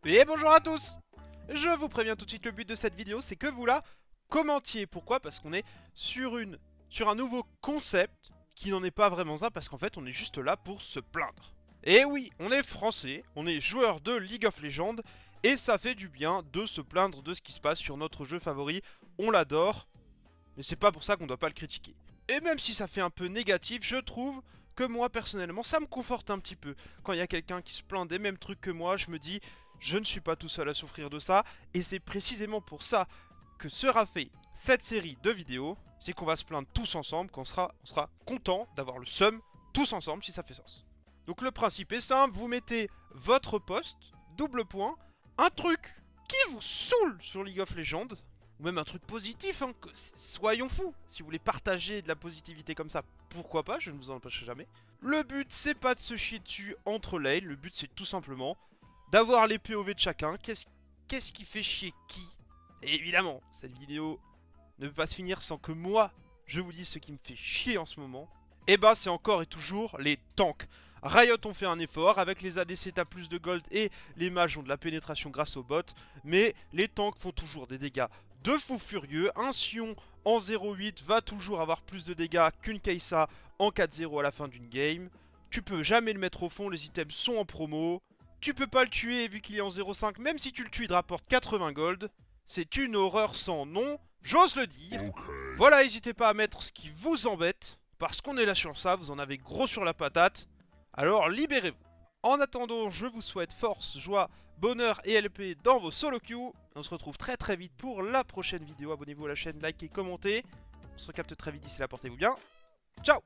Et bonjour à tous. Je vous préviens tout de suite, le but de cette vidéo, c'est que vous la commentiez. Pourquoi? Parce qu'on est sur un nouveau concept qui n'en est pas vraiment un, parce qu'en fait, on est juste là pour se plaindre. Et oui, on est français, on est joueur de League of Legends, et ça fait du bien de se plaindre de ce qui se passe sur notre jeu favori. On l'adore, mais c'est pas pour ça qu'on doit pas le critiquer. Et même si ça fait un peu négatif, je trouve que moi personnellement, ça me conforte un petit peu. Quand il y a quelqu'un qui se plaint des mêmes trucs que moi, je me dis, je ne suis pas tout seul à souffrir de ça. Et c'est précisément pour ça que sera fait cette série de vidéos. C'est qu'on va se plaindre tous ensemble, qu'on sera content d'avoir le seum tous ensemble si ça fait sens. Donc le principe est simple, vous mettez votre post, double point, un truc qui vous saoule sur League of Legends, ou même un truc positif, hein, soyons fous. Si vous voulez partager de la positivité comme ça, pourquoi pas, je ne vous en empêcherai jamais. Le but, c'est pas de se chier dessus entre lanes, le but, c'est tout simplement d'avoir les POV de chacun. Qu'est-ce qui fait chier qui? Et évidemment, cette vidéo ne peut pas se finir sans que moi, je vous dise ce qui me fait chier en ce moment. Et bah, c'est encore et toujours les tanks. Riot ont fait un effort, avec les ADC t'as plus de gold et les mages ont de la pénétration grâce aux bots, mais les tanks font toujours des dégâts de fou furieux. Un Sion en 0.8 va toujours avoir plus de dégâts qu'une Kai'Sa en 4-0 à la fin d'une game. Tu peux jamais le mettre au fond, les items sont en promo. Tu peux pas le tuer vu qu'il est en 0.5, même si tu le tues il te rapporte 80 gold. C'est une horreur sans nom, j'ose le dire. Voilà, n'hésitez pas à mettre ce qui vous embête, parce qu'on est là sur ça, vous en avez gros sur la patate. Alors libérez-vous. En attendant, je vous souhaite force, joie, bonheur et LP dans vos solo queues. On se retrouve très très vite pour la prochaine vidéo. Abonnez-vous à la chaîne, likez, commentez. On se recapte très vite d'ici là, portez-vous bien. Ciao!